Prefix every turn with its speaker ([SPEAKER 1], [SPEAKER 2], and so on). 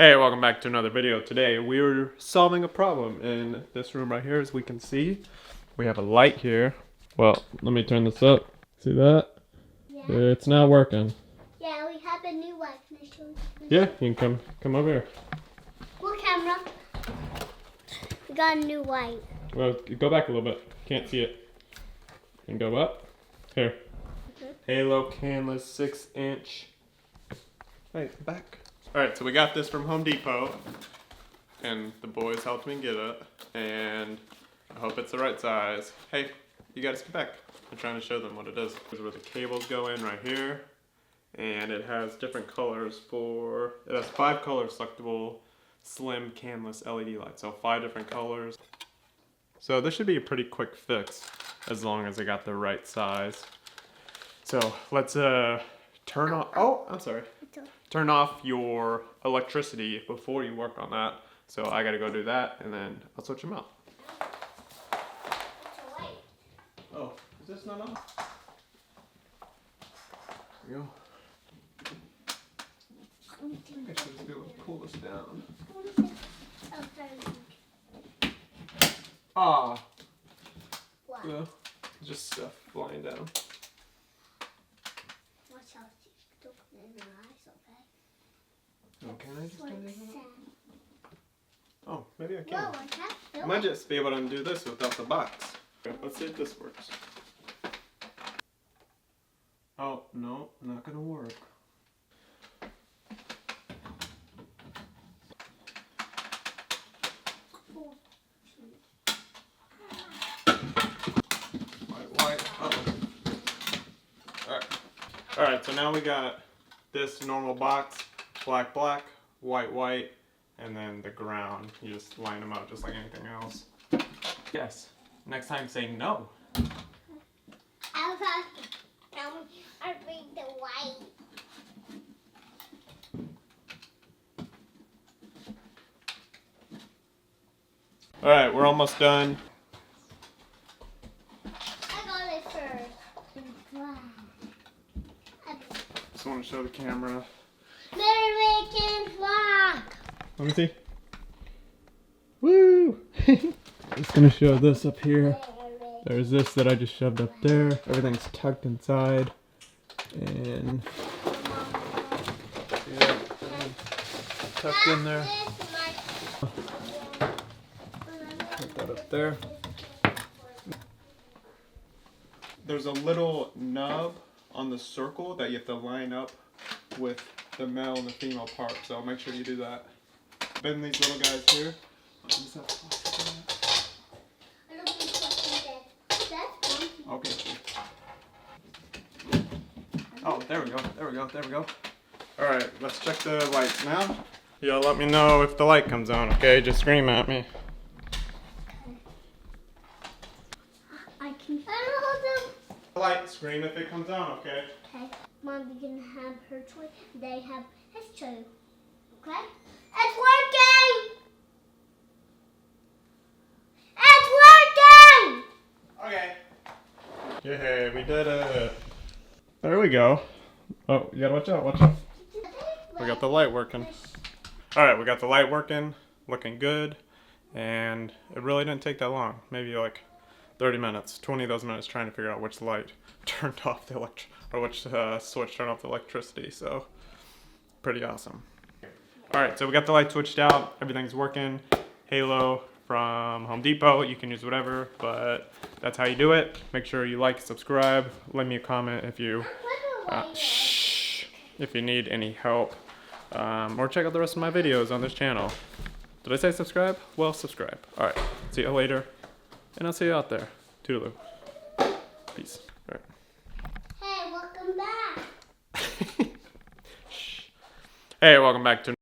[SPEAKER 1] Hey, welcome back to another video. Today we're solving a problem in this room right here. As we can see, we have a light here. Well, let me turn this up. See that?
[SPEAKER 2] Yeah.
[SPEAKER 1] It's not working.
[SPEAKER 2] Yeah, we have a new light. Can I show you?
[SPEAKER 1] Yeah, you can come over here.
[SPEAKER 2] What camera? We got a new light.
[SPEAKER 1] Well, go back a little bit. Can't see it. And go up. Here. Halo Canless 6-inch. Right, back. Alright, so we got this from Home Depot. And the boys helped me get it. And I hope it's the right size. Hey, you guys get back. I'm trying to show them what it is. This is where the cables go in right here. And it has different colors for... It has 5 color selectable slim canless LED lights. So 5 different colors. So this should be a pretty quick fix as long as I got the right size. So let's turn off... Oh, I'm sorry. Turn off your electricity before you work on that. So I gotta go do that and then I'll switch them out. Oh, is this not on? There we go. I think I should be able to pull this down. Ah. Yeah, just stuff flying down.
[SPEAKER 2] Watch out, don't put it in your eyes, okay?
[SPEAKER 1] Oh, can I just turn this on? Oh, maybe I can.
[SPEAKER 2] Whoa, I can't do
[SPEAKER 1] I might just be able to undo this without the box. Okay, let's see if this works. Oh, no, not gonna work. White. Alright, so now we got this normal box, black, white, and then the ground. You just line them up just like anything else. Yes. Next time say no.
[SPEAKER 2] I read the white.
[SPEAKER 1] Alright, we're almost done.
[SPEAKER 2] I got it first.
[SPEAKER 1] Just want to show the camera.
[SPEAKER 2] American flag.
[SPEAKER 1] Let me see. Woo! Just gonna show this up here. There's this that I just shoved up there. Everything's tucked inside. And yeah, tucked in there. Put that up there. There's a little nub on the circle that you have to line up with the male and the female part, so make sure you do that. Bend these little guys here. Okay. Oh, there we go. Alright, let's check the lights now. Y'all let me know if the light comes on, okay? Just scream at me.
[SPEAKER 2] I can hold them.
[SPEAKER 1] Light, scream if it comes on, okay?
[SPEAKER 2] Okay. Mom, we can have her toy. They have his toy. Okay? It's working! It's working!
[SPEAKER 1] Okay. Yeah, we did it. There we go. Oh, you gotta watch out. We got the light working. Alright, we got the light working, looking good, and it really didn't take that long. Maybe like 30 minutes, 20 of those minutes trying to figure out which light turned off the which switch turned off the electricity, so pretty awesome. Alright, so we got the light switched out, everything's working. Halo from Home Depot, you can use whatever, but that's how you do it. Make sure you like, subscribe, leave me a comment if you if you need any help, or check out the rest of my videos on this channel. Did I say subscribe? Well, subscribe. Alright, see you later, and I'll see you out there. Toodaloo. Peace. Alright.
[SPEAKER 2] Hey, welcome back.
[SPEAKER 1] Hey, welcome back to